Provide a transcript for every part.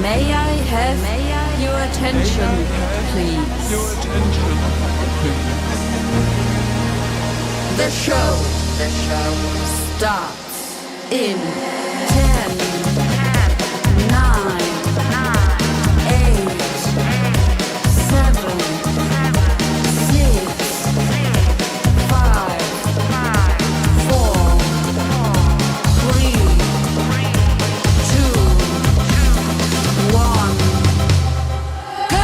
May I have your attention, please? The show starts in 10, 9, 8, 7, 6, 5, 4, 3, 2, 1, go!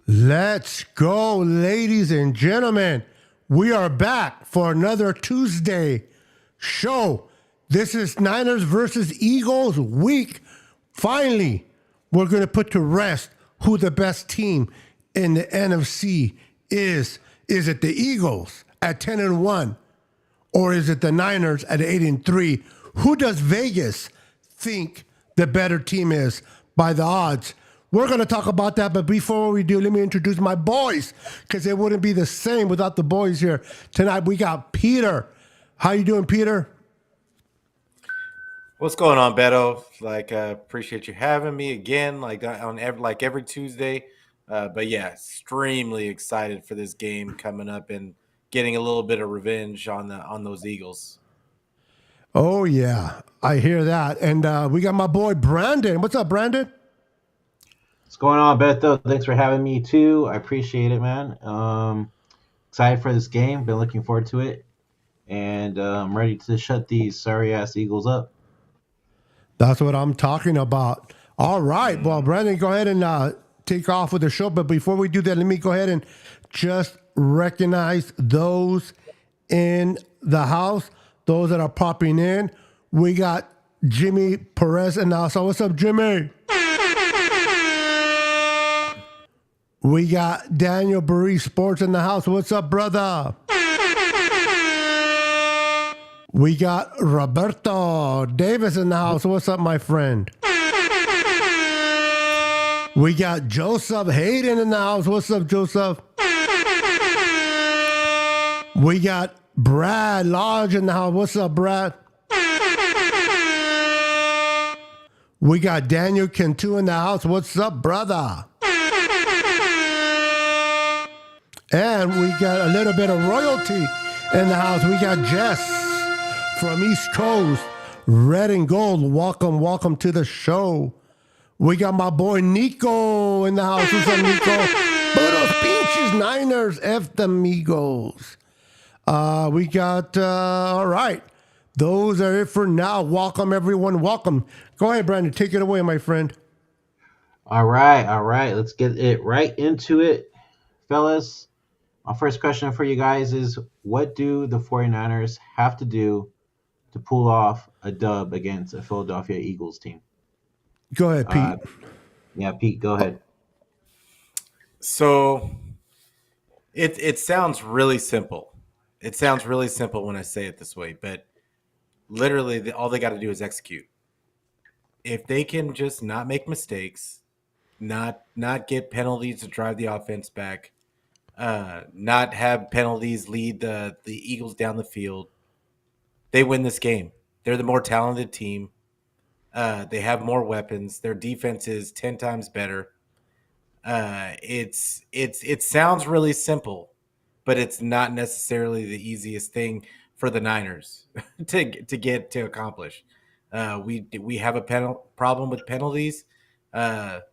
Let's go, ladies and gentlemen. We are back for another Tuesday show. This is Niners versus Eagles week. Finally, we're going to put to rest who the best team in the NFC is. Is it the Eagles at 10-1, or is it the Niners at 8-3? Who does Vegas think the better team is by the odds? We're going to talk about that, but before we do, let me introduce my boys, because it wouldn't be the same without the boys here. Tonight, we got Peter. How you doing, Peter? What's going on, Beto? Appreciate you having me again, every Tuesday. But yeah, extremely excited for this game coming up and getting a little bit of revenge on those Eagles. Oh, yeah, I hear that. And we got my boy, Brandon. What's up, Brandon? What's going on, Beto? Thanks for having me, too. I appreciate it, man. Excited for this game. Been looking forward to it. And I'm ready to shut these sorry-ass Eagles up. That's what I'm talking about. All right. Well, Brandon, go ahead and take off with the show. But before we do that, let me go ahead and just recognize those in the house, those that are popping in. We got Jimmy Perez in the house. So what's up, Jimmy? We got Daniel Burry Sports in the house. What's up, brother? We got Roberto Davis in the house. What's up, my friend? We got Joseph Hayden in the house. What's up, Joseph? We got Brad Lodge in the house. What's up, Brad? We got Daniel Cantu in the house. What's up, brother? And we got a little bit of royalty in the house. We got Jess from East Coast, Red and Gold. Welcome to the show. We got my boy Nico in the house. What's up, Nico? Buenos pinches Niners, F the Migos. We got, all right. Those are it for now. Welcome, everyone. Welcome. Go ahead, Brandon. Take it away, my friend. All right. Let's get it right into it, fellas. My first question for you guys is, what do the 49ers have to do to pull off a dub against a Philadelphia Eagles team? Go ahead, Pete. Pete, go ahead. So it sounds really simple. It sounds really simple when I say it this way, but literally all they got to do is execute. If they can just not make mistakes, not get penalties to drive the offense back, not have penalties lead the Eagles down the field, they win this game. They're the more talented team. They have more weapons. Their defense is 10 times better. It sounds really simple, but it's not necessarily the easiest thing for the Niners to accomplish. We have a problem with penalties, but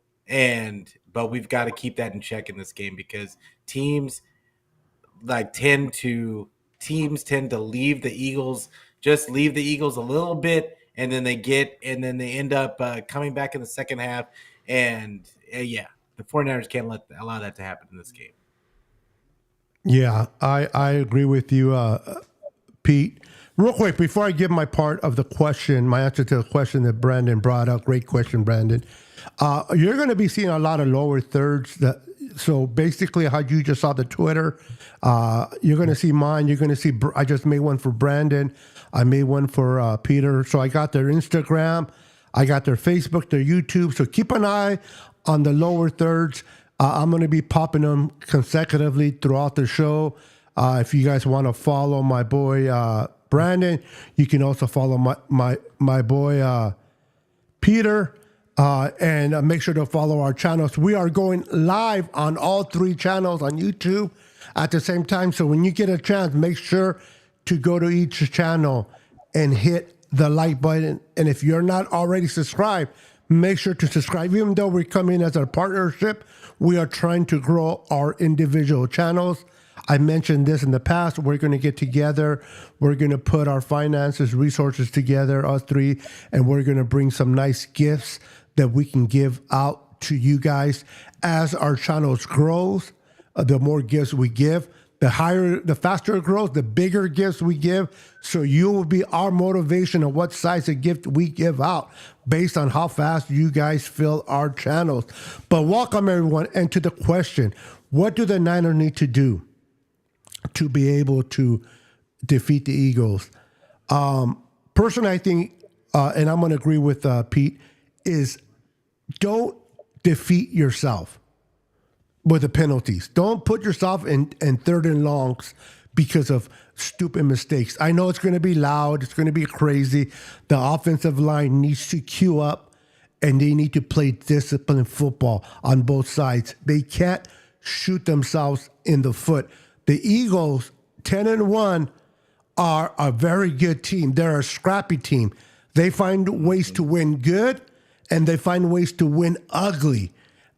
we've got to keep that in check in this game, because teams tend to leave the Eagles a little bit, and then they end up coming back in the second half, and the 49ers can't allow that to happen in this game. Yeah, I agree with you, Pete. Real quick, before I give my part of the question, my answer to the question that Brandon brought up, great question, Brandon. You're going to be seeing a lot of lower thirds. So basically, how you just saw the Twitter, you're going to see mine. You're going to see, I just made one for Brandon. I made one for Peter. So I got their Instagram. I got their Facebook, their YouTube. So keep an eye on the lower thirds. I'm going to be popping them consecutively throughout the show. If you guys want to follow my boy Brandon, you can also follow my boy Peter. And make sure to follow our channels. We are going live on all 3 channels on YouTube at the same time. So when you get a chance, make sure to go to each channel and hit the like button. And if you're not already subscribed, make sure to subscribe. Even though we're coming as a partnership, we are trying to grow our individual channels. I mentioned this in the past. We're going to get together. We're going to put our finances, resources together, us 3, and we're going to bring some nice gifts that we can give out to you guys. As our channels grows, the more gifts we give, the faster it grows, the bigger gifts we give. So you will be our motivation of what size of gift we give out based on how fast you guys fill our channels. But welcome everyone. And to the question, what do the Niners need to do to be able to defeat the Eagles? Personally, I think, and I'm going to agree with Pete, is don't defeat yourself with the penalties. Don't put yourself in 3rd and longs because of stupid mistakes. I know it's going to be loud. It's going to be crazy. The offensive line needs to queue up, and they need to play disciplined football on both sides. They can't shoot themselves in the foot. The Eagles, 10-1, are a very good team. They're a scrappy team. They find ways to win good, and they find ways to win ugly.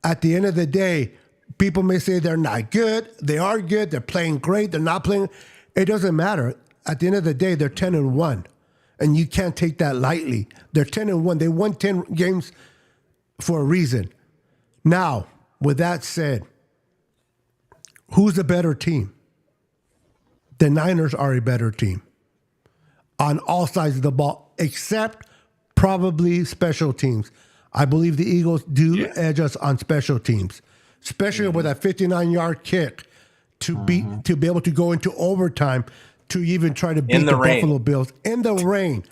At the end of the day, people may say they're not good. They are good. They're playing great. They're not playing. It doesn't matter. At the end of the day, they're 10-1, and you can't take that lightly. They're 10-1. They won 10 games for a reason. Now, with that said, who's the better team? The Niners are a better team on all sides of the ball, except probably special teams. I believe the Eagles do edge us on special teams, especially with a 59-yard kick to be able to go into overtime to even try to beat the Buffalo Bills in the rain.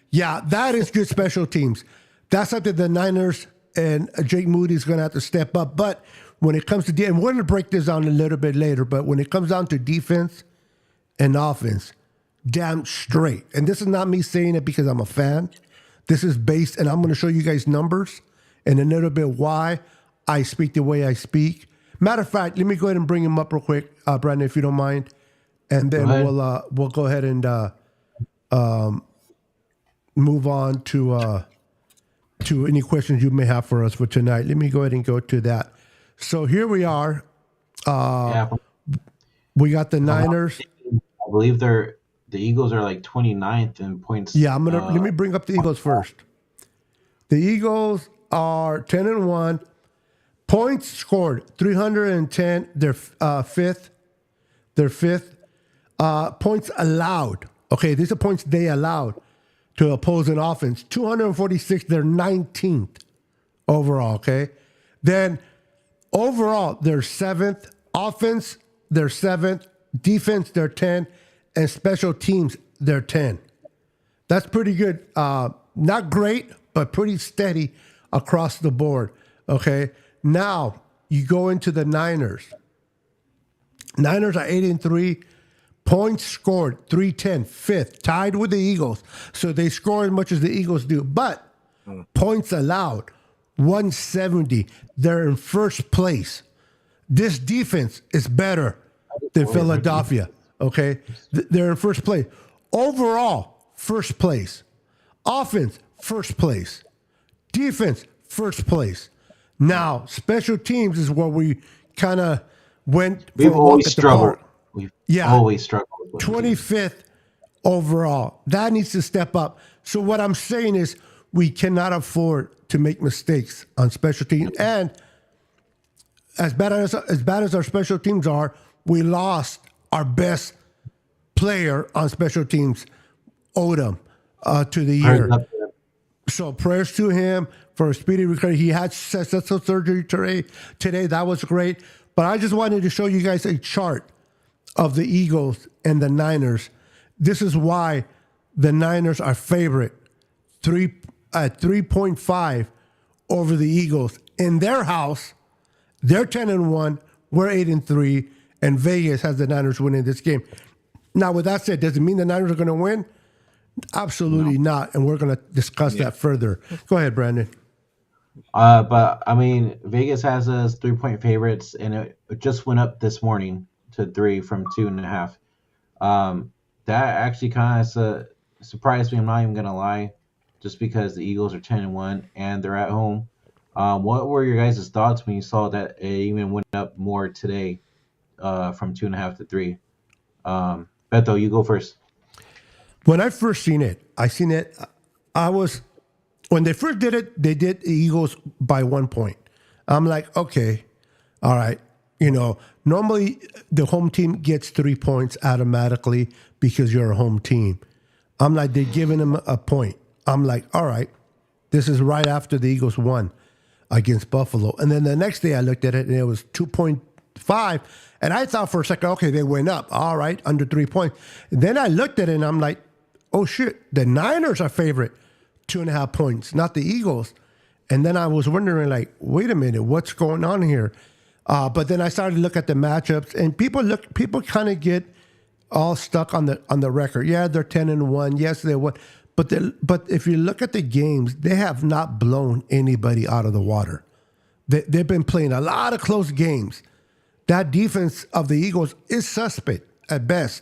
Yeah, that is good special teams. That's something the Niners and Jake Moody is going to have to step up. But when it comes to and we're going to break this down a little bit later, but when it comes down to defense and offense, damn straight. And this is not me saying it because I'm a fan. This is based, and I'm going to show you guys numbers and a little bit why I speak the way I speak. Matter of fact, let me go ahead and bring him up real quick, Brandon, if you don't mind, and then we'll go ahead and move on to any questions you may have for us for tonight. Let me go ahead and go to that. So here we are. We got the Niners. I believe the Eagles are like 29th in points. Yeah, let me bring up the Eagles first. The Eagles are 10-1. Points scored 310. They're fifth. They're fifth. Points allowed. Okay, these are points they allowed to opposing offense. 246. They're 19th overall. Okay, then overall they're 7th. Offense, they're 7th. Defense, they're 10. And special teams, they're 10. That's pretty good. Not great, but pretty steady across the board. Okay. Now you go into the Niners. Niners are 8-3. Points scored 310, 5th, tied with the Eagles. So they score as much as the Eagles do. But points allowed 170. They're in first place. This defense is better than Philadelphia. Okay, they're in first place. Overall, first place. Offense, first place. Defense, first place. Now, special teams is where we kind of went. We've always struggled. We've always struggled. 25th overall. That needs to step up. So what I'm saying is we cannot afford to make mistakes on special teams. And as bad as our special teams are, we lost our best player on special teams, Odom, to the year. So prayers to him for a speedy recovery. He had successful surgery today. That was great. But I just wanted to show you guys a chart of the Eagles and the Niners. This is why the Niners are favorite, 3.5 over the Eagles in their house They're 10-1. We're 8-3, and Vegas has the Niners winning this game. Now, with that said, does it mean the Niners are going to win? Absolutely not, and we're going to discuss that further. Go ahead, Brandon. But I mean, Vegas has us 3-point favorites, and it just went up this morning to 3 from 2.5. That actually kind of surprised me. I'm not even gonna lie, just because the Eagles are 10-1 and they're at home. What were your guys' thoughts when you saw that it even went up more today, from 2.5 to 3? Beto, you go first. When I first seen it, when they first did it, they did the Eagles by 1 point. I'm like, okay, all right. Normally the home team gets 3 points automatically because you're a home team. I'm like, they're giving them a point. I'm like, all right, this is right after the Eagles won against Buffalo. And then the next day I looked at it and it was 2.5. And I thought for a second, okay, they went up. All right, under 3 points. And then I looked at it and I'm like, oh shit, the Niners are favorite 2.5 points, not the Eagles. And then I was wondering, like, wait a minute, what's going on here? But then I started to look at the matchups, and people kind of get all stuck on the record. Yeah, they're 10-1. Yes, they won. But if you look at the games, they have not blown anybody out of the water. They've been playing a lot of close games. That defense of the Eagles is suspect at best.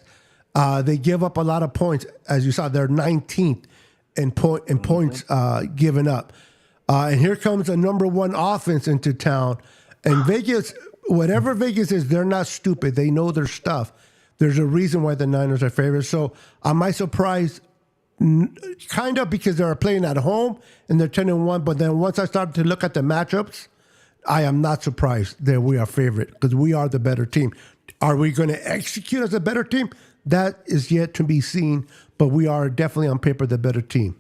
They give up a lot of points. As you saw, they're 19th in points given up. And here comes a number one offense into town. And Vegas, whatever Vegas is, they're not stupid. They know their stuff. There's a reason why the Niners are favorites. So am I surprised? Kind of, because they're playing at home and they're 10-1. But then once I started to look at the matchups, I am not surprised that we are favorite because we are the better team. Are we going to execute as a better team? That is yet to be seen. But we are definitely on paper the better team.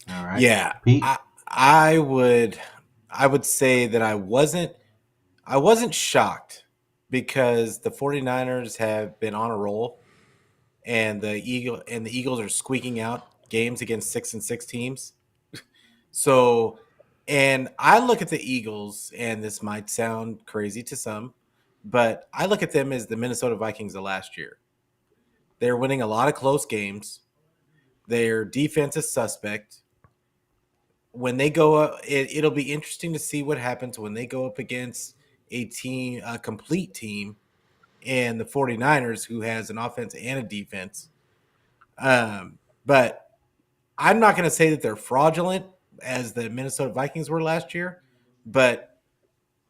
All right. Yeah, Pete? I would say that I wasn't shocked because the 49ers have been on a roll and the Eagles are squeaking out games against 6-6 teams. So, and I look at the Eagles, and this might sound crazy to some, but I look at them as the Minnesota Vikings of last year. They're winning a lot of close games. Their defense is suspect. When they go up, it'll be interesting to see what happens when they go up against a complete team, and the 49ers, who has an offense and a defense. But I'm not going to say that they're fraudulent as the Minnesota Vikings were last year, but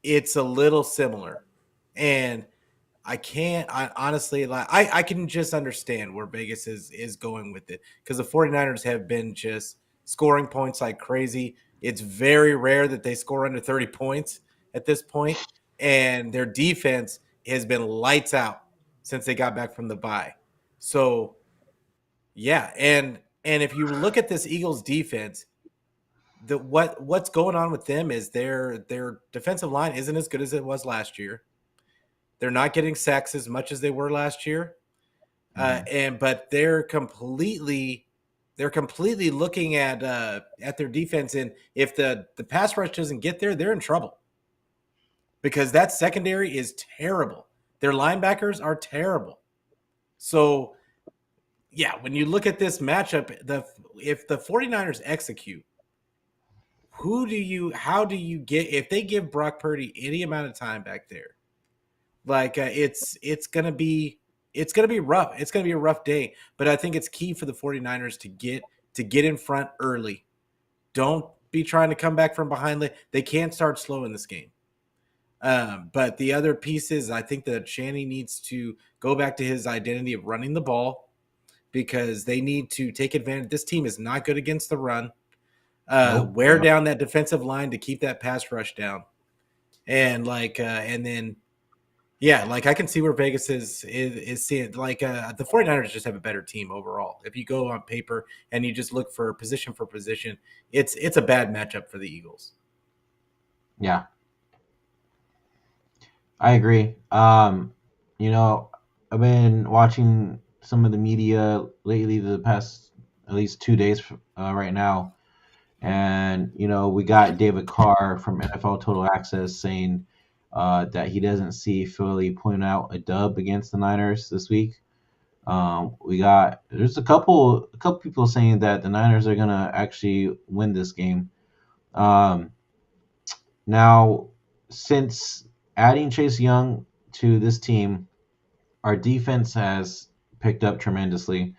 it's a little similar. And I honestly, like, I can just understand where Vegas is going with it because the 49ers have been just scoring points like crazy. It's very rare that they score under 30 points at this point, and their defense has been lights out since they got back from the bye. So, yeah, and if you look at this Eagles defense, what's going on with them is their defensive line isn't as good as it was last year. They're not getting sacks as much as they were last year, but they're completely looking at their defense, and if the pass rush doesn't get there, they're in trouble because that secondary is terrible. Their linebackers are terrible. So, yeah, when you look at this matchup, if the 49ers execute, how do you get if they give Brock Purdy any amount of time back there? Like it's gonna be rough. It's gonna be a rough day. But I think it's key for the 49ers to get in front early. Don't be trying to come back from behind. They can't start slow in this game. But the other pieces, I think that Shanny needs to go back to his identity of running the ball because they need to take advantage. This team is not good against the run. Wear down that defensive line to keep that pass rush down. And and then, yeah, like I can see where Vegas is seeing, like the 49ers just have a better team overall. If you go on paper and you just look for position, it's a bad matchup for the Eagles. Yeah, I agree. I've been watching some of the media lately, the past at least 2 days right now, And, we got David Carr from NFL Total Access saying that he doesn't see Philly pulling out a dub against the Niners this week. There's a couple people saying that the Niners are gonna actually win this game. Now, since adding Chase Young to this team, our defense has picked up tremendously.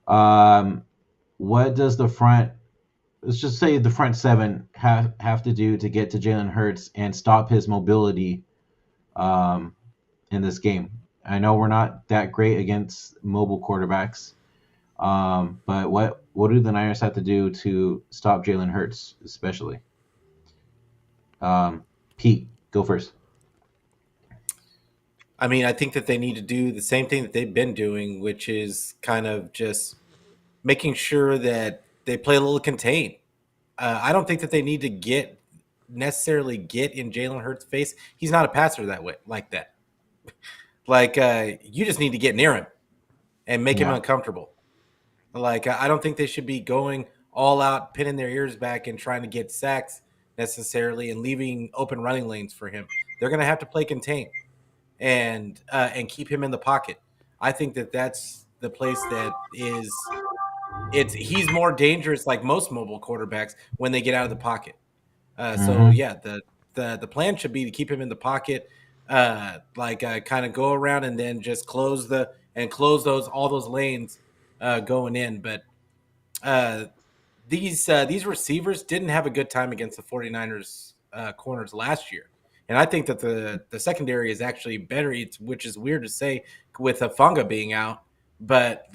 What does let's just say the front seven have to do to get to Jalen Hurts and stop his mobility in this game? I know we're not that great against mobile quarterbacks, but what do the Niners have to do to stop Jalen Hurts, especially? Pete, go first. I mean, I think that they need to do the same thing that they've been doing, which is kind of just making sure that they play a little contained. I don't think that they need to necessarily get in Jalen Hurts' face. He's not a passer like that. You just need to get near him and make him uncomfortable. I don't think they should be going all out, pinning their ears back and trying to get sacks necessarily and leaving open running lanes for him. They're going to have to play contained and keep him in the pocket. I think that that's the place that he's more dangerous, like most mobile quarterbacks, when they get out of the pocket. The plan should be to keep him in the pocket, kind of go around and then just close all those lanes going in. But these receivers didn't have a good time against the 49ers corners last year. And I think that the secondary is actually better, which is weird to say with Funga being out. But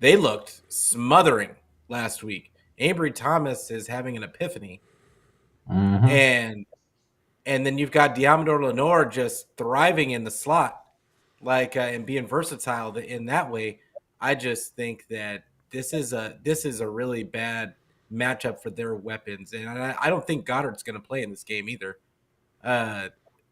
they looked smothering last week. Ambry Thomas is having an epiphany. And then you've got Diamador Lenore just thriving in the slot, and being versatile in that way. I just think that this is a really bad matchup for their weapons, and I don't think Goddard's going to play in this game either.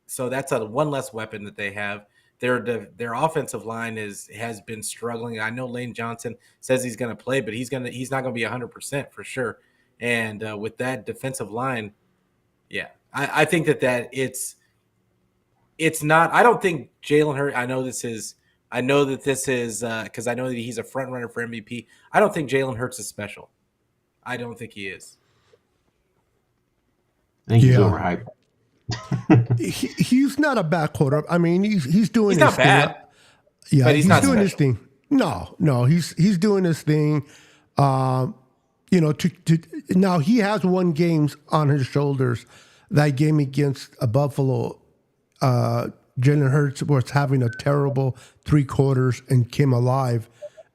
So that's one less weapon that they have. Their offensive line has been struggling. I know Lane Johnson says he's going to play, but he's not going to be 100% for sure. And with that defensive line, I think that it's not. I don't think Jalen Hurts. I know that this is because I know that he's a front runner for MVP. I don't think Jalen Hurts is special. I don't think he is. I think he's overhyped. He's not a bad quarterback. I mean, he's doing. He's not bad. Yeah, but he's not doing special. his thing. No, he's doing his thing. Now he has won games on his shoulders. That game against Buffalo, Jalen Hurts was having a terrible 3 quarters and came alive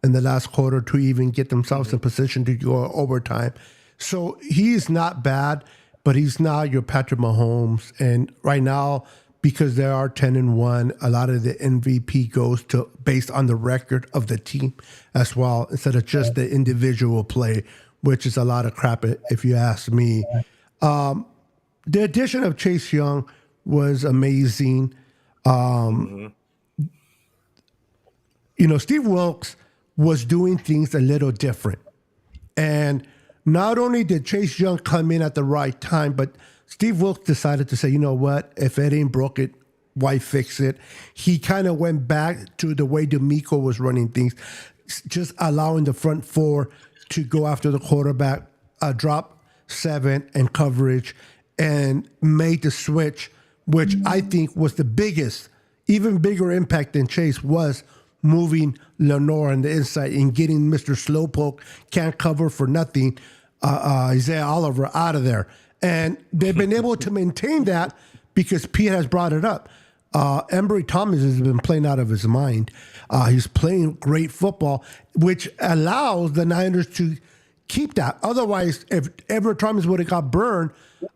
in the last quarter to even get themselves in position to go overtime. So he's not bad, but he's not your Patrick Mahomes. And right now, because they are 10-1, a lot of the MVP goes to based on the record of the team as well, instead of just the individual play, which is a lot of crap if you ask me. The addition of Chase Young was amazing. Steve Wilkes was doing things a little different. And not only did Chase Young come in at the right time, but Steve Wilkes decided to say, you know what, if it ain't broke it, why fix it? He kind of went back to the way DeMeco was running things, just allowing the front 4 to go after the quarterback, drop 7 and coverage, and made the switch, which I think was the biggest, even bigger impact than Chase was moving Lenore on the inside and getting Mr. Slowpoke, can't cover for nothing, Isaiah Oliver out of there. And they've been able to maintain that because Pete has brought it up. Ambry Thomas has been playing out of his mind. He's playing great football, which allows the Niners to keep that. Otherwise, if Ambry Thomas would have got burned,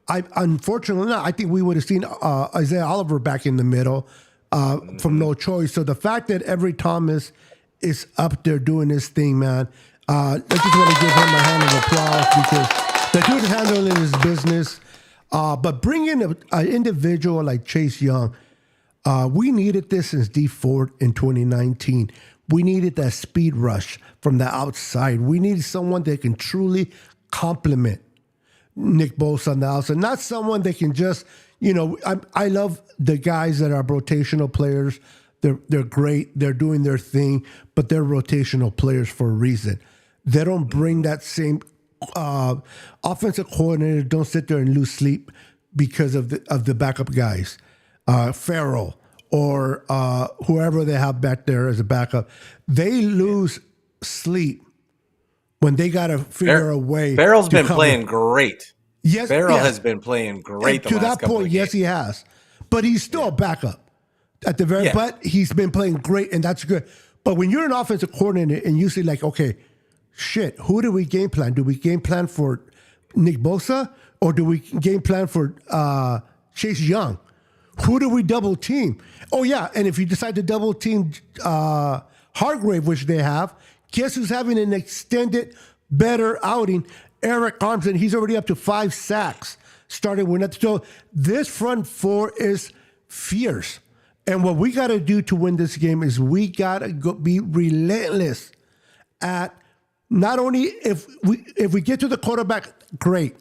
unfortunately not. I think we would have seen Isaiah Oliver back in the middle from no choice. So the fact that Ambry Thomas is up there doing his thing, man, I just want to give him a hand of applause because the dude handling his business. But bringing an individual like Chase Young, we needed this since D Ford in 2019. We needed that speed rush from the outside. We needed someone that can truly complement Nick Bosa on the outside. Not someone that can just, I love the guys that are rotational players. They're great. They're doing their thing, but they're rotational players for a reason. They don't bring that same offensive coordinator. Don't sit there and lose sleep because of the backup guys, Farrell or whoever they have back there as a backup. They lose sleep when they got to figure a way. Farrell's been cover. Playing great. Yes, Farrell has been playing great. And to that point, yes, he has, but he's still a backup at the very. But he's been playing great, and that's good. But when you're an offensive coordinator and you say like, okay, shit, who do we game plan? Do we game plan for Nick Bosa or do we game plan for Chase Young? Who do we double team? Oh yeah, and if you decide to double team Hargrave, which they have, guess who's having an extended, better outing? Eric Armstead. He's already up to 5 sacks. Starting with that. So this front four is fierce. And what we got to do to win this game is we got to be relentless at not only if we get to the quarterback, great,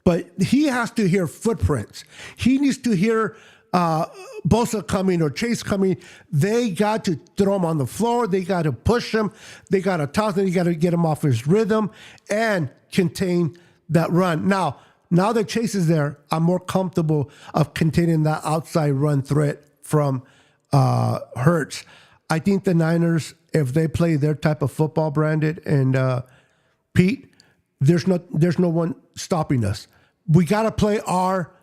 but he has to hear footprints. He needs to hear Bosa coming or Chase coming. They got to throw him on the floor. They got to push him. They got to toss him. They got to get him off his rhythm and contain that run. Now that Chase is there, I'm more comfortable of containing that outside run threat from Hurts. I think the Niners, if they play their type of football, Brandon and Pete, there's no one stopping us. We got to play our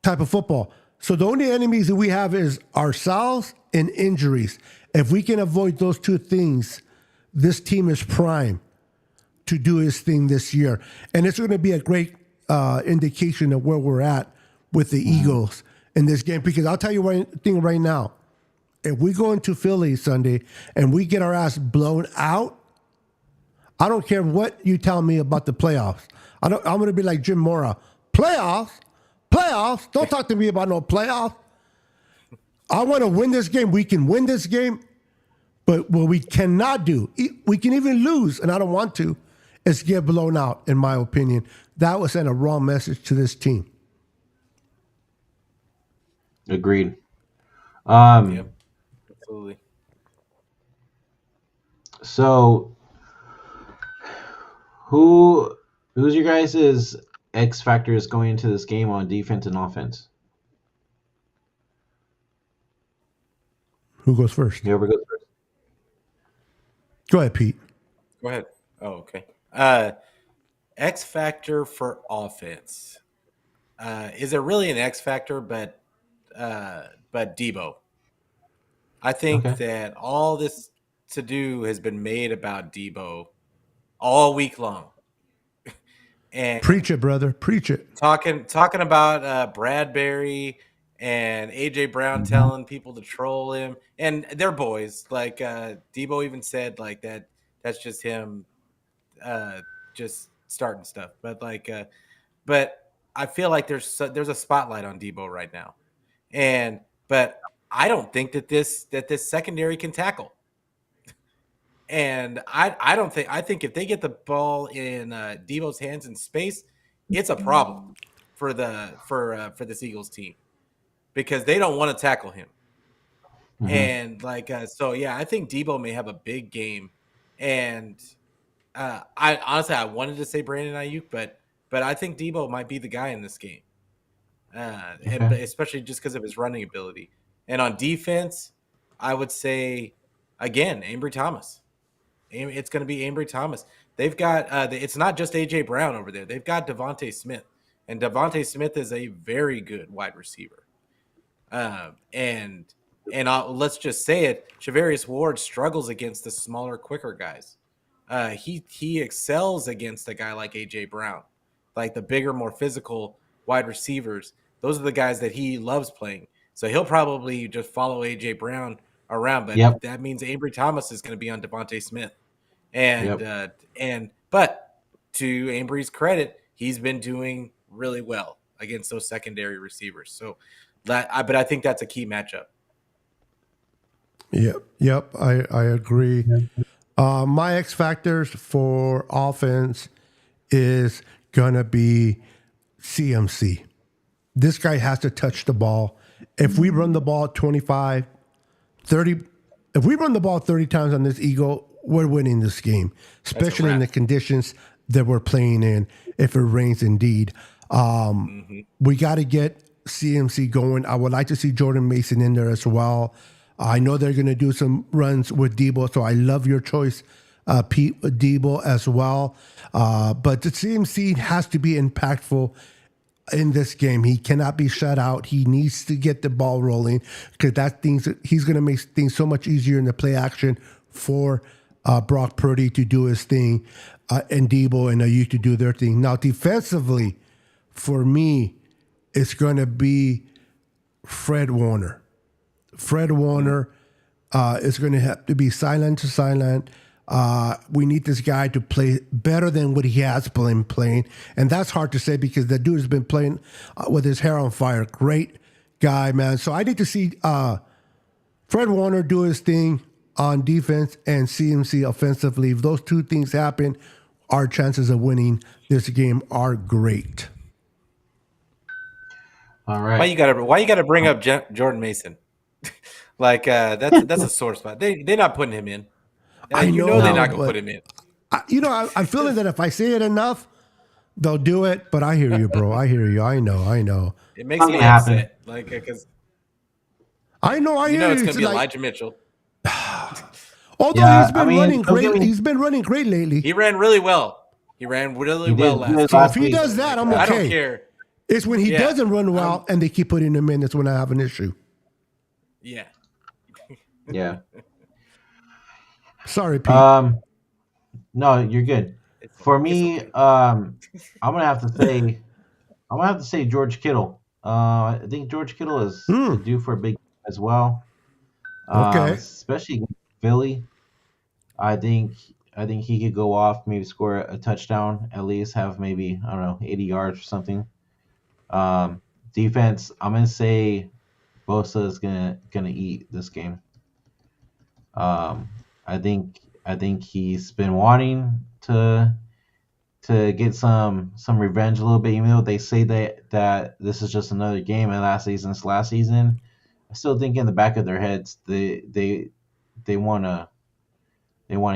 type of football. So the only enemies that we have is ourselves and injuries. If we can avoid those two things, this team is prime to do his thing this year. And it's going to be a great indication of where we're at with the Eagles in this game. Because I'll tell you one thing right now. If we go into Philly Sunday and we get our ass blown out, I don't care what you tell me about the playoffs. I'm going to be like Jim Mora. Playoffs? Don't talk to me about no playoffs. I want to win this game. We can win this game. But what we cannot do, we can even lose, and I don't want to, is get blown out, in my opinion. That was send a wrong message to this team. Agreed. Yep, absolutely. So, who's your guys' X factors going into this game on defense and offense? Who goes first? Whoever goes first. Go ahead, Pete. Go ahead. Oh, okay. X factor for offense. Is it really an X factor? But Debo. I think that all this to do has been made about Debo all week long. And preach it, brother. Preach it. Talking about Bradbury and AJ Brown telling people to troll him, and they're boys. Like Debo even said, like that's just him, just starting stuff. But but I feel like there's a spotlight on Debo right now, but I don't think that this secondary can tackle. And I think if they get the ball in Debo's hands in space, it's a problem for this Eagles team because they don't want to tackle him. Mm-hmm. And I think Debo may have a big game. And I honestly wanted to say Brandon Ayuk, but I think Debo might be the guy in this game, and especially just because of his running ability. And on defense, I would say again Ambry Thomas. It's going to be Ambry Thomas. They've got it's not just AJ Brown over there. They've got Devontae Smith, and Devontae Smith is a very good wide receiver. And let's just say it, Charvarius Ward struggles against the smaller, quicker guys. He excels against a guy like AJ Brown, like the bigger, more physical wide receivers. Those are the guys that he loves playing. So he'll probably just follow AJ Brown around, but that means Ambry Thomas is going to be on Devontae Smith, but to Ambry's credit, he's been doing really well against those secondary receivers. So but I think that's a key matchup. Yep, I agree. My X factors for offense is going to be CMC. This guy has to touch the ball. If we run the ball 25, 30, if we run the ball 30 times on this Eagle, we're winning this game, especially in the conditions that we're playing in, if it rains indeed. We got to get CMC going. I would like to see Jordan Mason in there as well. I know they're going to do some runs with Debo, so I love your choice, Pete, with Debo as well. But the CMC has to be impactful in this game. He cannot be shut out. He needs to get the ball rolling because he's going to make things so much easier in the play action for Brock Purdy to do his thing and Debo and Ayuk to do their thing. Now, defensively, for me, it's going to be Fred Warner. Fred Warner is going to have to be silent to silent. We need this guy to play better than what he has been playing. And that's hard to say because the dude has been playing with his hair on fire. Great guy, man. So I need to see Fred Warner do his thing on defense and CMC offensively. If those two things happen, our chances of winning this game are great. All right. Why you gotta bring up Jordan Mason? Like that's a sore spot. They're not putting him in. I know they're not gonna put him in. I'm feeling that if I say it enough, they'll do it. But I hear you, bro. I hear you. I know. It makes me upset. Like because I know. I hear you. It's gonna be Elijah Mitchell. Although he's been running great. He's been running great lately. He ran really well. He ran really well last. So if he does that, I'm okay. I don't care. It's when he doesn't run well and they keep putting him in. That's when I have an issue. Yeah. Yeah. Sorry, Pete. No, you're good. For me, I'm gonna have to say George Kittle. I think George Kittle is due for a big as well. Okay. Especially against Philly. I think he could go off, maybe score a touchdown, at least have maybe 80 yards or something. Defense, I'm gonna say Bosa is gonna eat this game. I think he's been wanting to get some revenge a little bit, even though they say that this is just another game and last season. I still think in the back of their heads they wanna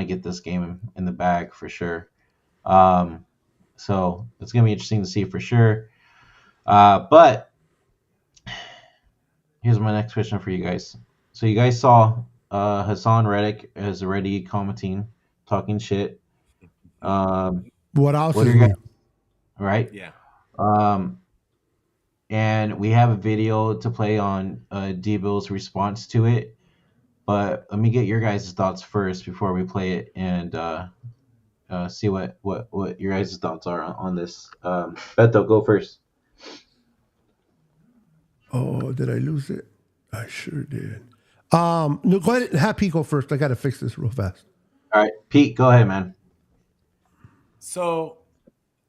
get this game in the bag for sure. So it's gonna be interesting to see for sure. But here's my next question for you guys. So you guys saw Hassan Reddick is already commenting, talking shit. What else? Right? Yeah. And we have a video to play on Debo's response to it. But let me get your guys' thoughts first before we play it and see what your guys' thoughts are on this. Beto, go first. Oh, did I lose it? I sure did. No, go ahead. Have Pete go first. I got to fix this real fast. All right, Pete, go ahead, man. So,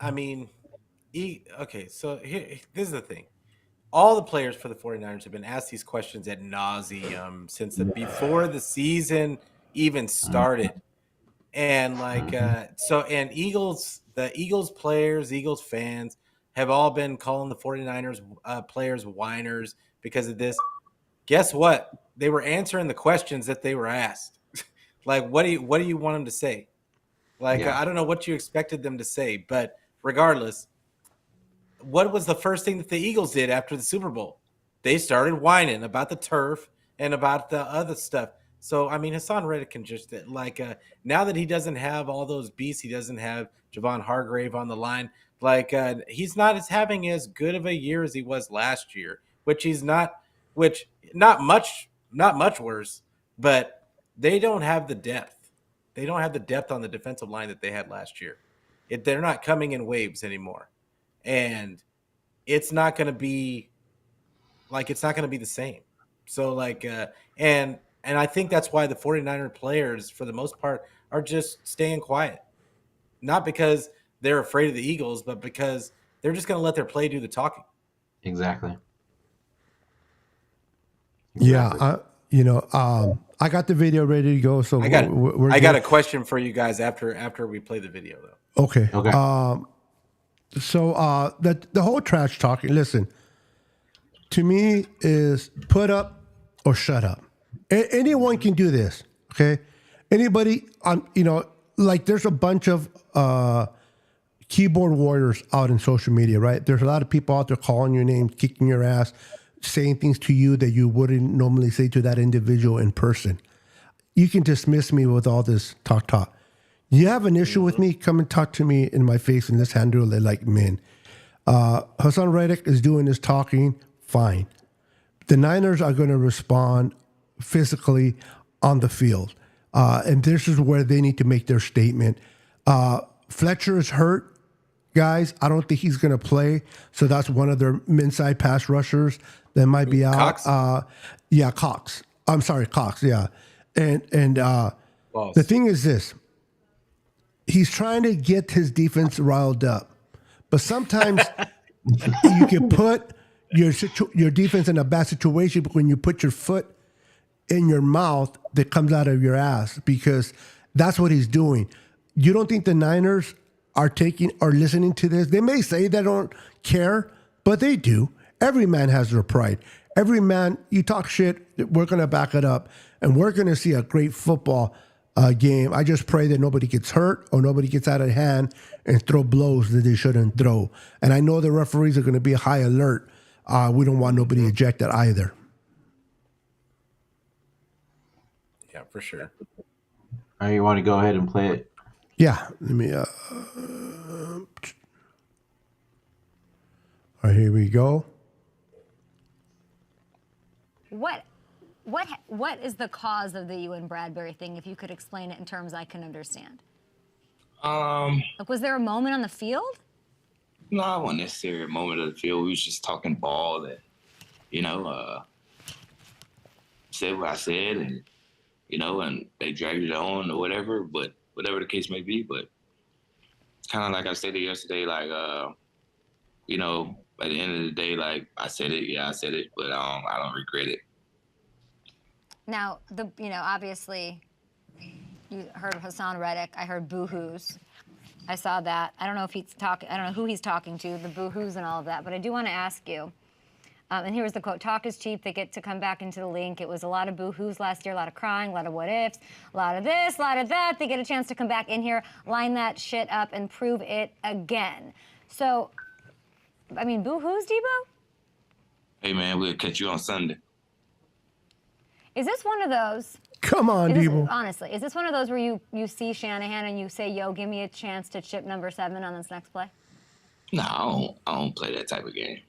I mean, so this is the thing. All the players for the 49ers have been asked these questions ad nauseum since before the season even started. And the Eagles players, Eagles fans have all been calling the 49ers players whiners because of this. Guess what? They were answering the questions that they were asked. Like, what do you want them to say? I don't know what you expected them to say, but regardless, what was the first thing that the Eagles did after the Super Bowl? They started whining about the turf and about the other stuff. So, I mean, Hassan Reddick can just now that he doesn't have all those beasts, he doesn't have Javon Hargrave on the line. He's not having as good of a year as he was last year, not much worse, but they don't have the depth. They don't have the depth on the defensive line that they had last year. They're not coming in waves anymore. And it's not going to be the same. So and I think that's why the 49er players for the most part are just staying quiet. Not because they're afraid of the Eagles, but because they're just going to let their play do the talking. Exactly. Yeah, I got the video ready to go. So I got a question for you guys after we play the video, though. Okay. So the whole trash talking, listen, to me is put up or shut up. Anyone can do this, okay? Anybody on, like there's a bunch of keyboard warriors out in social media, right? There's a lot of people out there calling your name, kicking your ass, saying things to you that you wouldn't normally say to that individual in person. You can dismiss me with all this talk. You have an issue with me, come and talk to me in my face and let's handle it like men. Hassan Reddick is doing his talking, fine. The Niners are going to respond physically on the field. And this is where they need to make their statement. Fletcher is hurt, guys. I don't think he's going to play. So that's one of their inside pass rushers that might be out. Cox? Cox. I'm sorry, Cox, yeah. And Balls. the thing is this. He's trying to get his defense riled up. But sometimes you can put your defense in a bad situation when you put your foot in your mouth that comes out of your ass, because that's what he's doing. You don't think the Niners are listening to this? They may say they don't care, but they do. Every man has their pride. Every man, you talk shit, we're going to back it up, and we're going to see a great football game. I just pray that nobody gets hurt or nobody gets out of hand and throw blows that they shouldn't throw. And I know the referees are going to be high alert. We don't want nobody ejected either. Yeah, for sure. All right, you want to go ahead and play it? Yeah, let me. All right, here we go. What is the cause of the you and Bradbury thing? If you could explain it in terms I can understand. Like, was there a moment on the field? No, it wasn't necessarily a moment of the field. We was just talking ball and, said what I said and, and they dragged it on or whatever, but whatever the case may be. But kind of like I said yesterday, like, at the end of the day, like I said it, but I don't regret it. Now, obviously, you heard Hassan Reddick. I heard boo-hoos. I saw that. I don't know if he's talking. I don't know who he's talking to, the boo-hoos and all of that. But I do want to ask you. And here's the quote: "Talk is cheap. They get to come back into the link. It was a lot of boo-hoos last year, a lot of crying, a lot of what ifs, a lot of this, a lot of that. They get a chance to come back in here, line that shit up, and prove it again." So, I mean, boo-hoos, Debo? Hey, man, we'll catch you on Sunday. Is this one of those? Come on, Debo. Honestly, is this one of those where you see Shanahan and you say, "Yo, give me a chance to chip number 7 on this next play"? No, I don't play that type of game.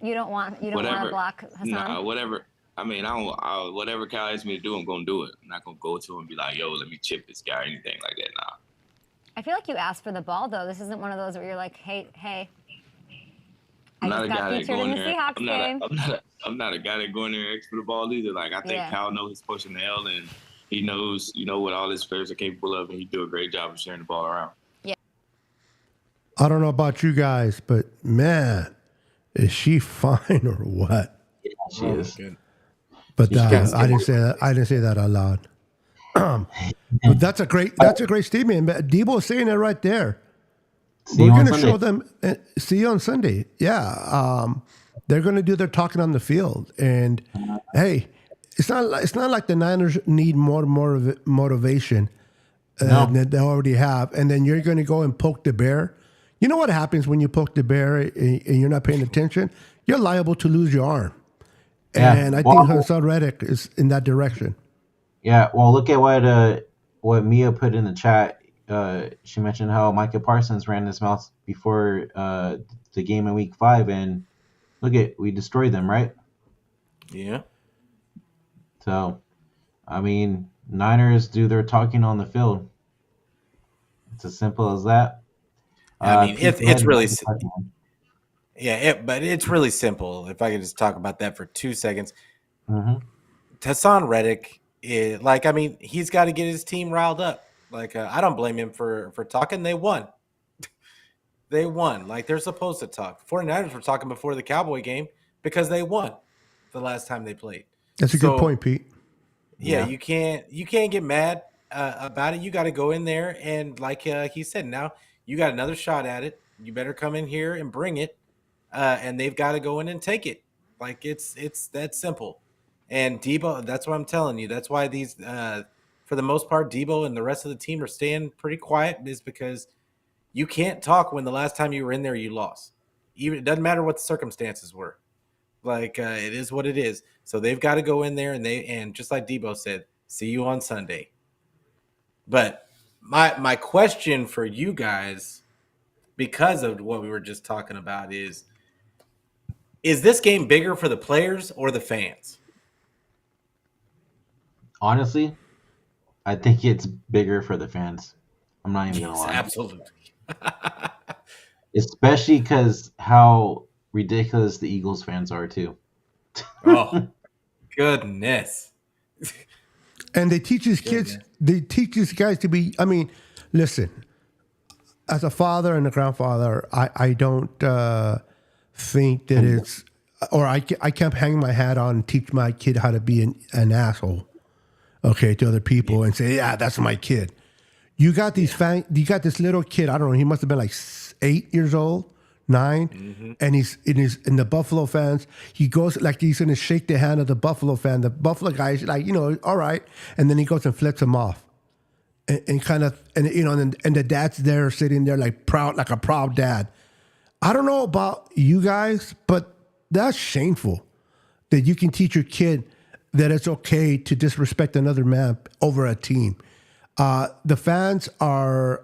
You don't want to block Hassan? Nah, whatever. I mean, whatever Cal asks me to do, I'm gonna do it. I'm not gonna go to him and be like, "Yo, let me chip this guy," or anything like that. Nah. I feel like you asked for the ball though. This isn't one of those where you're like, "Hey, I'm not a guy that go in there. I'm not a guy that go in there and ask for the ball either. Like I think Cal knows his personnel and he knows, what all his players are capable of, and he do a great job of sharing the ball around. Yeah. I don't know about you guys, but man, is she fine or what? Yeah, she is. Good. But I didn't say that. I didn't say that out loud. But that's a great statement. Debo's saying it right there. We're going to show them. See you on Sunday. Yeah, they're going to do their talking on the field. And hey, it's not like the Niners need more motivation than they already have. And then you're going to go and poke the bear. You know what happens when you poke the bear and you're not paying attention? You're liable to lose your arm. Yeah. And I think Hassan Reddick is in that direction. Yeah. Well, look at what Mia put in the chat. She mentioned how Micah Parsons ran his mouth before the game in Week 5, and we destroyed them, right? Yeah. So, I mean, Niners do their talking on the field. It's as simple as that. I mean, it's really but it's really simple. If I could just talk about that for 2 seconds. Mm-hmm. Hassan Reddick, he's got to get his team riled up. Like, I don't blame him for talking. They won. They won. Like, they're supposed to talk. 49ers were talking before the Cowboy game because they won the last time they played. That's a good point, Pete. Yeah, you can't get mad about it. You got to go in there and, like he said, now you got another shot at it. You better come in here and bring it, and they've got to go in and take it. Like it's that simple. And Debo, that's what I'm telling you. That's why these, for the most part, Debo and the rest of the team are staying pretty quiet, is because you can't talk when the last time you were in there you lost. Even it doesn't matter what the circumstances were. Like it is what it is. So they've got to go in there and just like Debo said, see you on Sunday. But my question for you guys, because of what we were just talking about, is this game bigger for the players or the fans? Honestly, I think it's bigger for the fans. I'm not even gonna lie. Absolutely. Especially because how ridiculous the Eagles fans are too. Oh, goodness. And they teach these kids, they teach these guys to be, I mean, listen, as a father and a grandfather, I don't think that it's, or I can't hang my hat on and teach my kid how to be an asshole, okay, to other people and say, yeah, that's my kid. You got these you got this little kid, I don't know, he must have been like 8 years old, 9, and he's in the Buffalo fans. He goes like he's gonna shake the hand of the Buffalo fan. The Buffalo guy's like, all right, and then he goes and flips him off, and kind of, and and the dad's there sitting there like proud, like a proud dad. I don't know about you guys, but that's shameful that you can teach your kid that it's okay to disrespect another man over a team. The fans are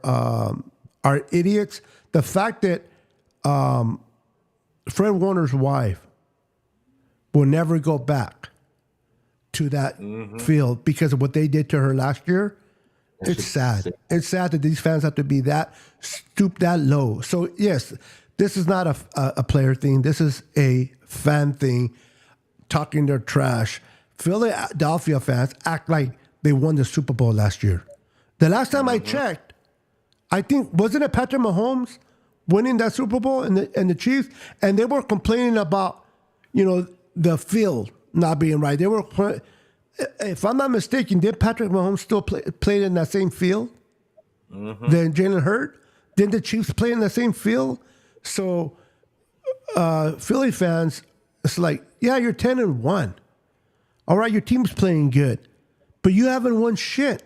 idiots. The fact that Fred Warner's wife will never go back to that field because of what they did to her last year. It's sad. It's sad that these fans have to be that stoop that low. So yes, this is not a player thing. This is a fan thing, talking their trash. Philadelphia fans act like they won the Super Bowl last year. The last time I checked, I think, wasn't it Patrick Mahomes winning that Super Bowl and the Chiefs? And they were complaining about, the field not being right. They were, if I'm not mistaken, did Patrick Mahomes still play in that same field than Jalen Hurts? Didn't the Chiefs play in the same field? So Philly fans, it's like, yeah, you're 10-1. All right, your team's playing good, but you haven't won shit.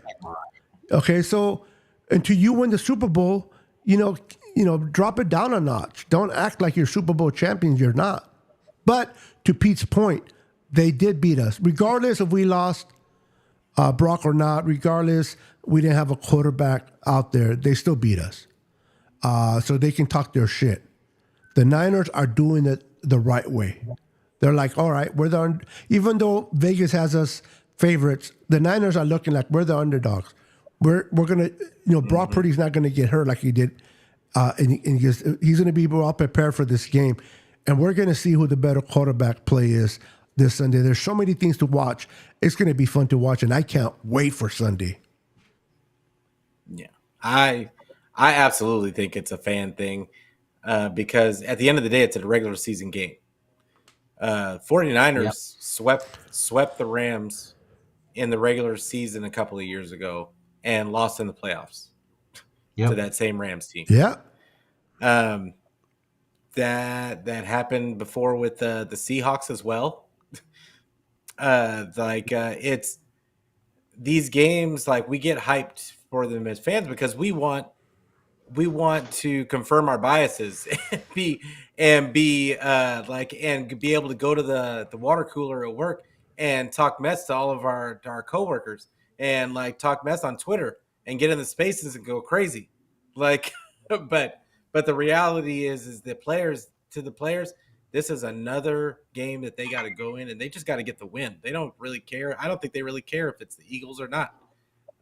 Okay, so until you win the Super Bowl, drop it down a notch. Don't act like you're Super Bowl champions. You're not. But to Pete's point, they did beat us. Regardless if we lost Brock or not, regardless we didn't have a quarterback out there, they still beat us. So they can talk their shit. The Niners are doing it the right way. They're like, all right, even though Vegas has us favorites, the Niners are looking like we're the underdogs. We're gonna, Brock Purdy's not gonna get hurt like he did, and he's gonna be well prepared for this game, and we're gonna see who the better quarterback play is this Sunday. There's so many things to watch. It's gonna be fun to watch, and I can't wait for Sunday. Yeah, I absolutely think it's a fan thing because at the end of the day, it's a regular season game. 49ers swept the Rams in the regular season a couple of years ago and lost in the playoffs to that same Rams team. Yeah. That happened before with the Seahawks as well. It's these games, like, we get hyped for them as fans because we want to confirm our biases and be able to go to the water cooler at work and talk mess to all of our coworkers and talk mess on Twitter and get in the spaces and go crazy. But the reality is the players, this is another game that they got to go in and they just got to get the win. They don't really care. I don't think they really care if it's the Eagles or not.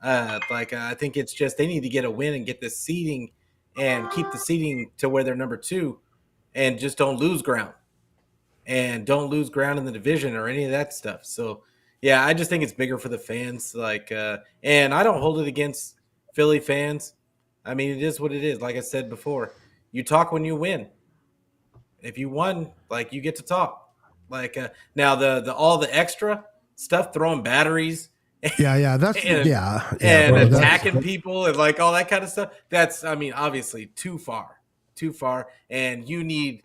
I think it's just they need to get a win and get this seeding and keep the seeding to where they're number 2 and just don't lose ground in the division or any of that stuff. So, yeah, I just think it's bigger for the fans. And I don't hold it against Philly fans. I mean, it is what it is. Like I said before, you talk when you win. If you won, you get to talk. Now the all the extra stuff, throwing batteries. That's and attacking people and all that kind of stuff. That's, obviously too far. too far, and you need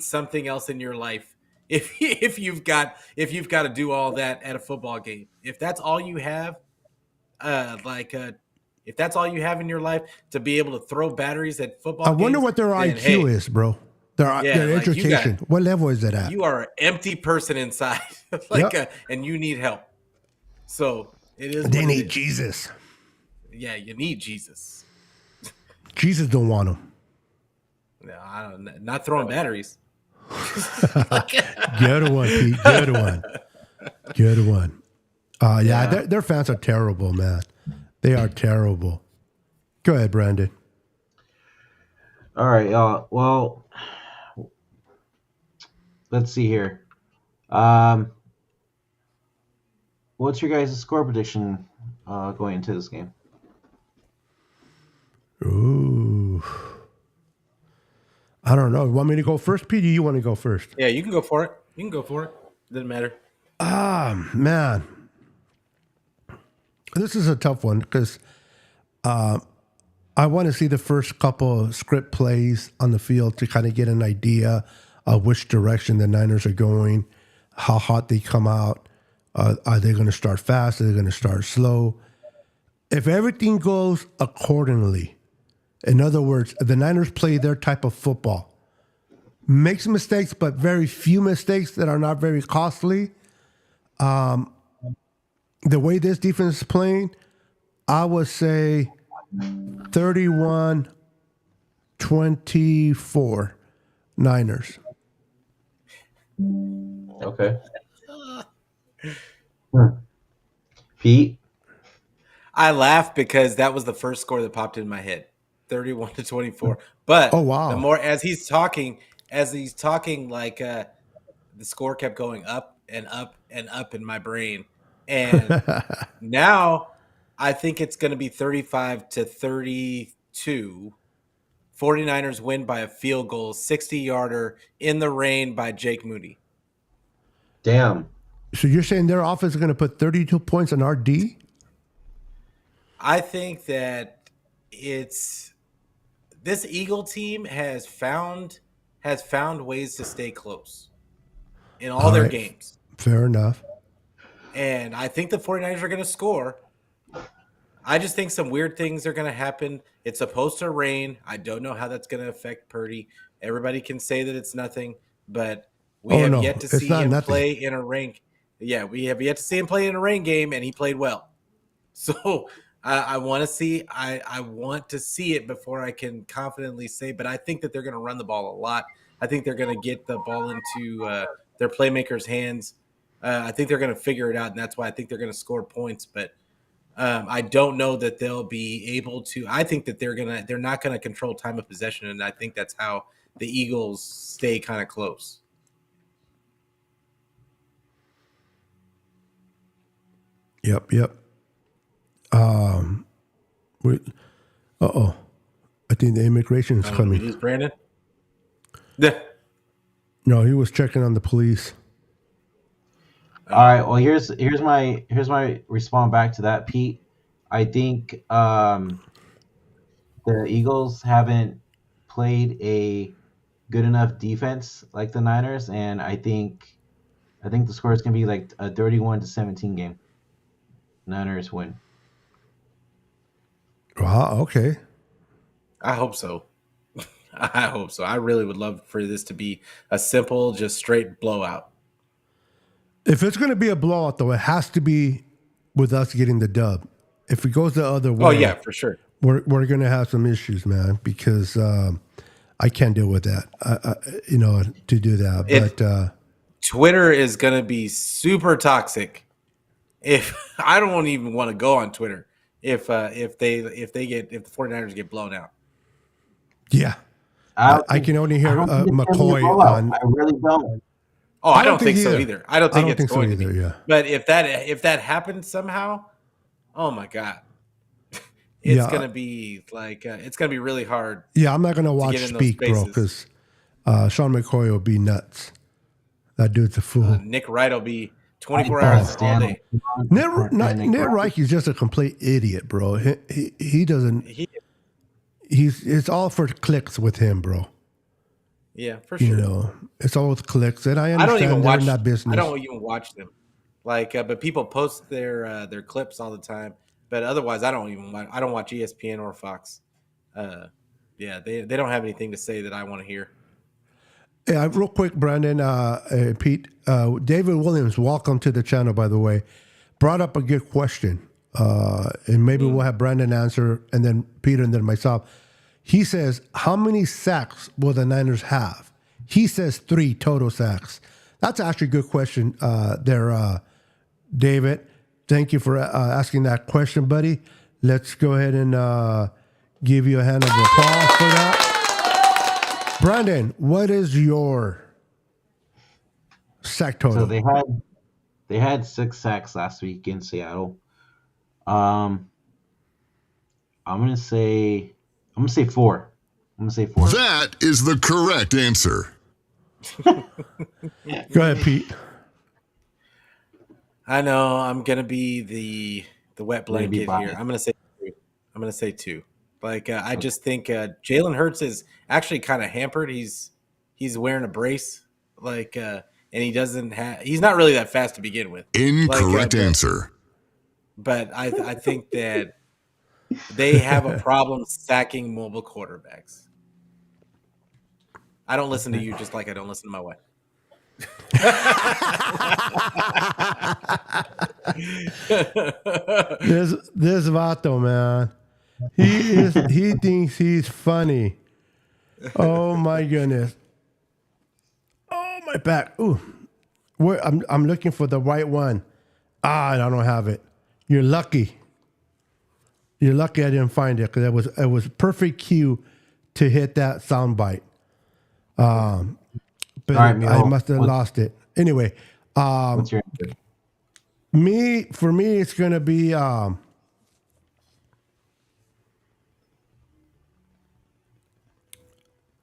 something else in your life. If you've got to do all that at a football game, if that's all you have, if that's all you have in your life to be able to throw batteries at football I wonder games, what their then, IQ is, bro. Their like education. What level is it at? you are an empty person inside, and you need help. So it is. They what it need is. Jesus. Yeah, you need Jesus. Jesus don't want them. No, I don't. Not throwing batteries. Good one, Pete. Good one. Good one. Their fans are terrible, man. They are terrible. Go ahead, Brandon. All right. Well, let's see here. What's your guys' score prediction going into this game? Ooh. I don't know. You want me to go first, Pete? Or you want to go first? Yeah, you can go for it. Doesn't matter. Man. This is a tough one because I want to see the first couple of script plays on the field to kind of get an idea of which direction the Niners are going, how hot they come out. Are they going to start fast? Are they going to start slow? If everything goes accordingly, in other words, the Niners play their type of football, makes mistakes, but very few mistakes that are not very costly. The way this defense is playing, I would say 31-24 Niners. Okay. Pete? I laugh because that was the first score that popped in my head, 31-24. But Oh, wow. the more as he's talking, like the score kept going up and up and up in my brain, and now I think it's going to be 35-32. 49ers win by a field goal, 60-yarder in the rain by Jake Moody. Damn. So you're saying their offense is going to put 32 points on our D? I think that this Eagle team has found ways to stay close in all their games. Fair enough. And I think the 49ers are going to score. I just think some weird things are going to happen. It's supposed to rain. I don't know how that's going to affect Purdy. Everybody can say that it's nothing, but we have yet to see him play in a rain. Yeah, we have yet to see him play in a rain game, and he played well. So I want to see. I want to see it before I can confidently say. But I think that they're going to run the ball a lot. I think they're going to get the ball into their playmakers' hands. I think they're going to figure it out, and that's why I think they're going to score points. But I don't know that they'll be able to. I think that they're not going to control time of possession, and I think that's how the Eagles stay kind of close. Yep. I think the immigration is coming. Is Brandon? Yeah. No, he was checking on the police. All right. Well, here's my response back to that, Pete. I think the Eagles haven't played a good enough defense like the Niners, and I think the score is gonna be like a 31-17 game. Niners win. Wow. Okay. I hope so. I hope so. I really would love for this to be a simple, just straight blowout. If it's going to be a blowout, though, it has to be with us getting the dub. If it goes the other way, oh yeah, for sure, we're going to have some issues, man. Because I can't deal with that. To do that. But Twitter is going to be super toxic. If I don't even want to go on Twitter, if the 49ers get blown out. Yeah, I can only hear McCoy on. I really don't. Oh, I don't think so either. I don't think it's going to be. Yeah. But if that happens somehow, oh my God, it's gonna be like it's gonna be really hard. Yeah, I'm not gonna watch Speak, bro, because Sean McCoy will be nuts. That dude's a fool. Nick Wright will be 24 hours all day. Nick Reich is just a complete idiot, bro. He doesn't. it's all for clicks with him, bro. Yeah, for sure. You know, it's all with clicks, and I I don't understand even they're watch in that business. I don't even watch them. Like, but people post their clips all the time. But otherwise, I don't watch ESPN or Fox. Yeah, they don't have anything to say that I want to hear. Yeah, real quick, Brandon, Pete, David Williams, welcome to the channel, by the way, brought up a good question. And maybe we'll have Brandon answer, and then Peter, and then myself. He says, how many sacks will the Niners have? He says 3 total sacks. That's actually a good question there, David. Thank you for asking that question, buddy. Let's go ahead and give you a hand of applause for that. Brandon, what is your sack total? So they had 6 sacks last week in Seattle. I'm gonna say 4. I'm gonna say 4. That is the correct answer. Go ahead, Pete. I know I'm gonna be the wet blanket here. biased. I'm gonna say 2. Like I just think Jalen Hurts is actually kind of hampered. He's wearing a brace, like, and he's not really that fast to begin with. Incorrect answer. But I think that they have a problem sacking mobile quarterbacks. I don't listen to you just like I don't listen to my wife. This Vato, man. He thinks he's funny. Oh my goodness. Oh, my back. Ooh. I'm looking for the right one. I don't have it. You're lucky. You're lucky I didn't find it, because it was perfect cue to hit that soundbite. But right, I must have lost it. Anyway, What's your answer? for me, it's gonna be I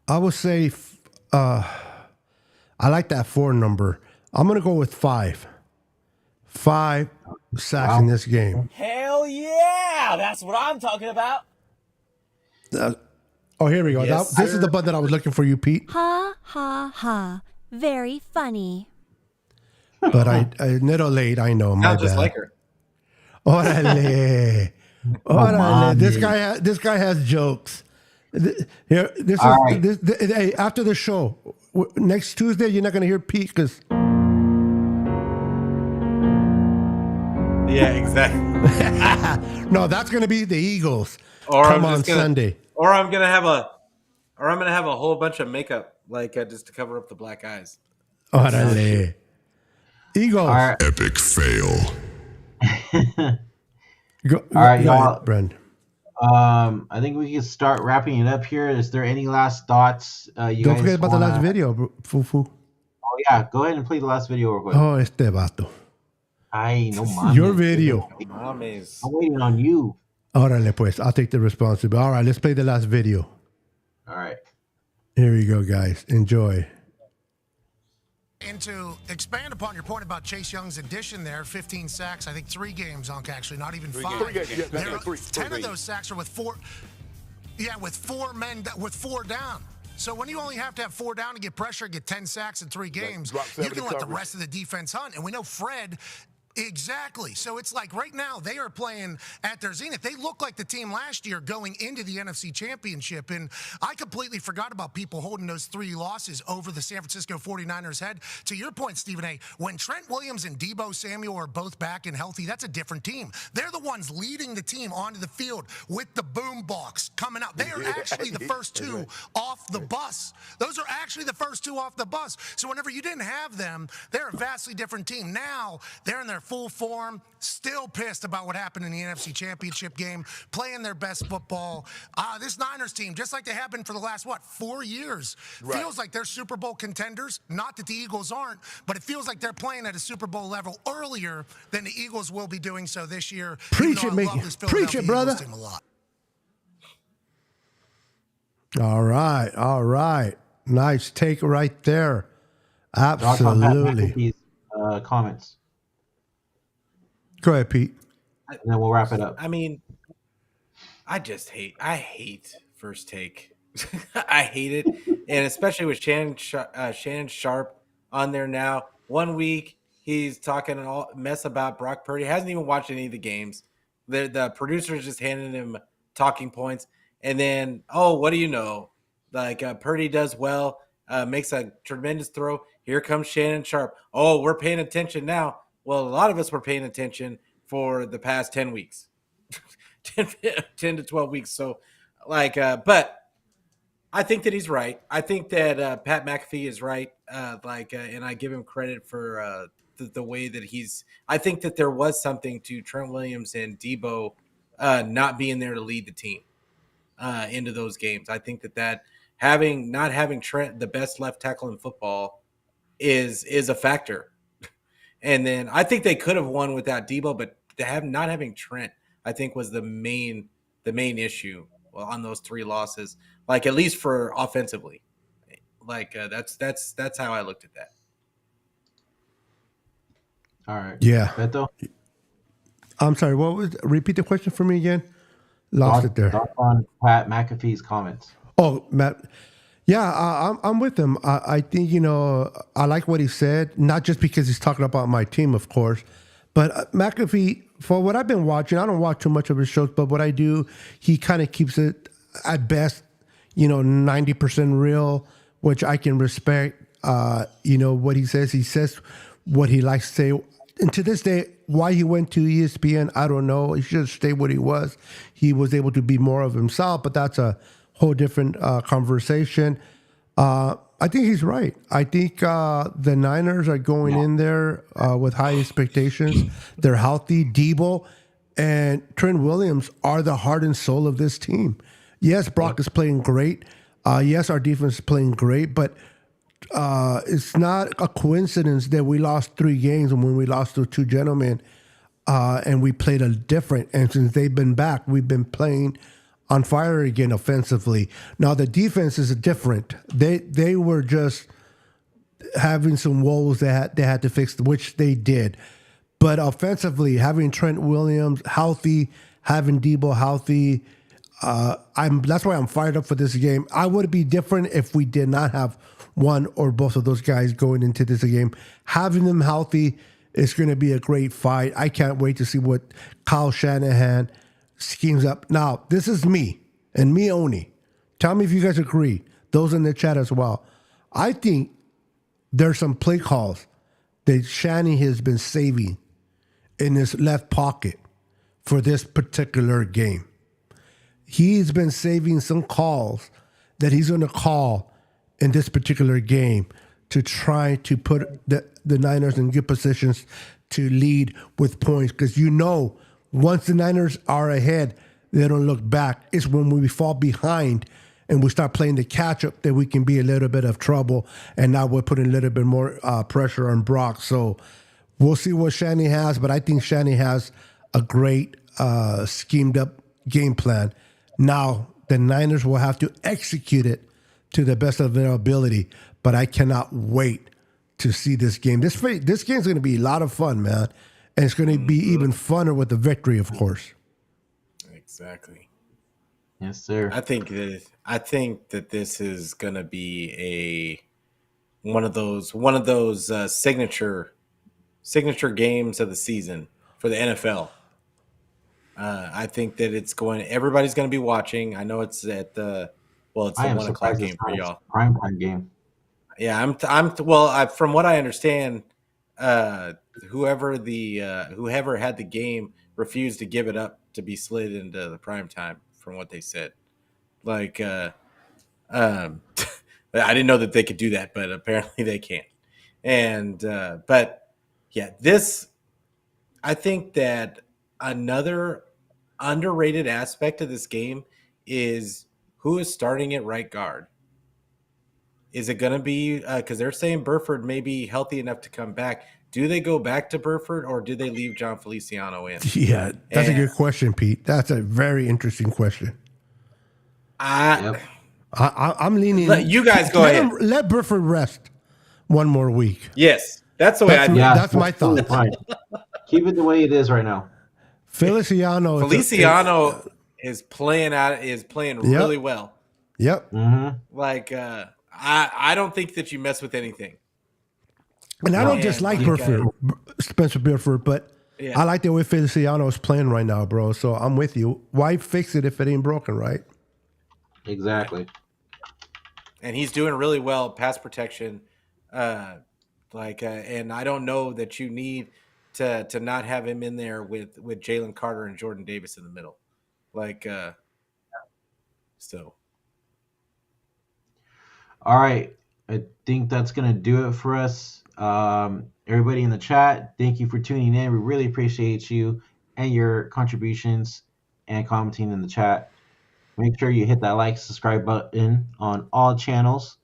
would say I like that 4 number. I'm gonna go with 5. 5 sacks in this game. Hell yeah! That's what I'm talking about. Oh, here we go. Yes, This is sir. the button that I was looking for, you, Pete. Ha ha ha. Very funny. But I little late. I know. My Sounds just bad. like her. Orale. Orale. This guy has jokes. Here, All right. Hey, after the show, next Tuesday, you're not going to hear Pete because Yeah, exactly. no, that's going to be the Eagles. Or Come I'm on just gonna, Sunday. Or I'm gonna have a whole bunch of makeup, like just to cover up the black eyes. Orale. Eagles. All right. Epic fail. Go All right, go y'all. ahead, Brent. I think we can start wrapping it up here. Is there any last thoughts? You Don't guys forget about the wanna- last video, Fufu. Oh yeah, go ahead and play the last video real quick. Oh, este vato. I know mine. Your video. Mames. I'm waiting on you. Órale, pues. I'll take the responsibility. All right, let's play the last video. All right. Here we go, guys. Enjoy. And to expand upon your point about Chase Young's addition there, 15 sacks, I think 3 games, Unc, actually, not even 5. 3 games, yeah, There are- three 10 of games. those sacks are with 4 men, with 4 down. So when you only have to have 4 down to get pressure, get 10 sacks in 3 games, drop you 7 can in let the coverage. rest of the defense hunt. And we know Fred. Exactly. So it's like right now they are playing at their zenith. They look like the team last year going into the NFC Championship. And I completely forgot about people holding those 3 losses over the San Francisco 49ers head. To your point, Stephen A., when Trent Williams and Deebo Samuel are both back and healthy, that's a different team. They're the ones leading the team onto the field with the boom box coming out. They are actually the first 2 off the bus. Those are actually the first 2 off the bus. So whenever you didn't have them, they're a vastly different team. Now they're in their full form, still pissed about what happened in the NFC Championship game, playing their best football. This Niners team, just like they have been for the last, 4 years, feels like they're Super Bowl contenders. Not that the Eagles aren't, but it feels like they're playing at a Super Bowl level earlier than the Eagles will be doing so this year. Preach Even it, though I love Mickey. this Preach it, Philadelphia brother. Eagles team a lot. All right. All right. Nice take right there. Rock on Pat Absolutely. McAfee's comments, Go ahead, Pete. and then we'll wrap it up. I mean, I hate first take. I hate it, and especially with Shannon Sharp on there now. 1 week he's talking all mess about Brock Purdy. Hasn't even watched any of the games. The producers just handing him talking points, and then what do you know? Like Purdy does well, makes a tremendous throw. Here comes Shannon Sharp. Oh, we're paying attention now. Well, a lot of us were paying attention for the past 10 weeks, 10 to 12 weeks. So, but I think that he's right. I think that Pat McAfee is right. And I give him credit for the way that I think that there was something to Trent Williams and Debo not being there to lead the team into those games. I think that not having Trent, the best left tackle in football, is a factor. And then I think they could have won without Debo, but not having Trent, I think, was the main issue on those 3 losses. Like, at least for offensively, that's how I looked at that. All right. Yeah. Beto? I'm sorry. Repeat the question for me again? Lost it there. Thoughts on Pat McAfee's comments? Oh, Matt. Yeah, I'm with him. I think, I like what he said, not just because he's talking about my team, of course, but McAfee, for what I've been watching, I don't watch too much of his shows, but what I do, he kind of keeps it at best, 90% real, which I can respect. What he says what he likes to say. And to this day, why he went to ESPN, I don't know. He should stay what he was. He was able to be more of himself, but that's a whole different conversation. I think he's right. I think the Niners are going in there with high expectations. They're healthy. Debo and Trent Williams are the heart and soul of this team. Yes, Brock is playing great. Yes, our defense is playing great, but it's not a coincidence that we lost 3 games when we lost to 2 gentlemen and we played a different. And since they've been back, we've been playing on fire again offensively. Now the defense is different. They were just having some woes that they had to fix, which they did. But offensively, having Trent Williams healthy, having Debo healthy, that's why I'm fired up for this game. I would be different if we did not have one or both of those guys going into this game. Having them healthy is going to be a great fight. I can't wait to see what Kyle Shanahan schemes up. Now, this is me and me only. Tell me if you guys agree. Those in the chat as well. I think there's some play calls that Shanahan has been saving in his left pocket for this particular game. He's been saving some calls that he's going to call in this particular game to try to put the Niners in good positions to lead with points. Because once the Niners are ahead, they don't look back. It's when we fall behind and we start playing the catch-up that we can be a little bit of trouble. And now we're putting a little bit more pressure on Brock. So we'll see what Shanny has, but I think Shanny has a great schemed-up game plan. Now, the Niners will have to execute it to the best of their ability, but I cannot wait to see this game. This game's going to be a lot of fun, man. And it's going to be even funner with the victory, of course. Exactly. Yes, sir. I think that this is going to be one of those signature games of the season for the NFL. I think that everybody's going to be watching. I know it's at the 1 o'clock game for y'all. Prime time game. Yeah, from what I understand, whoever had the game refused to give it up to be slid into the prime time, from what they said. I didn't know that they could do that, but apparently they can. And I think that another underrated aspect of this game is who is starting at right guard. Is it going to be because they're saying Burford may be healthy enough to come back? Do they go back to Burford or do they leave John Feliciano in? Yeah, that's a good question, Pete. That's a very interesting question. I'm leaning. You guys go ahead. Let Burford rest one more week. Yes, that's the way I think. That's my thought. Keep it the way it is right now. Feliciano is playing really well. Yep. Like I don't think that you mess with anything. And I don't dislike Spencer Burford, but I like the way Feliciano is playing right now, bro. So I'm with you. Why fix it if it ain't broken, right? Exactly. And he's doing really well, pass protection. And I don't know that you need to not have him in there with Jalen Carter and Jordan Davis in the middle. All right. I think that's going to do it for us. Everybody in the chat, thank you for tuning in. We really appreciate you and your contributions and commenting in the chat. Make sure you hit that like, subscribe button on all channels.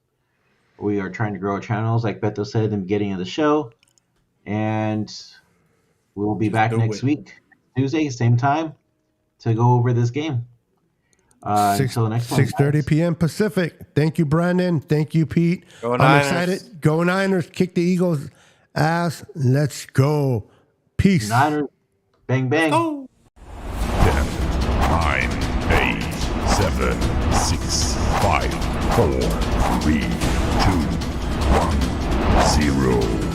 We are trying to grow our channels, like Beto said at the beginning of the show. And we will be back next week, Tuesday, same time, to go over this game. Until next time. 6:30 p.m. Pacific. Thank you, Brandon. Thank you, Pete. Go Niners. I'm excited. Go Niners. Kick the Eagles' ass. Let's go. Peace. Niners. Bang, bang. 10, 9, 8, 7, 6, 5, 4, 3, 2, 1, 0.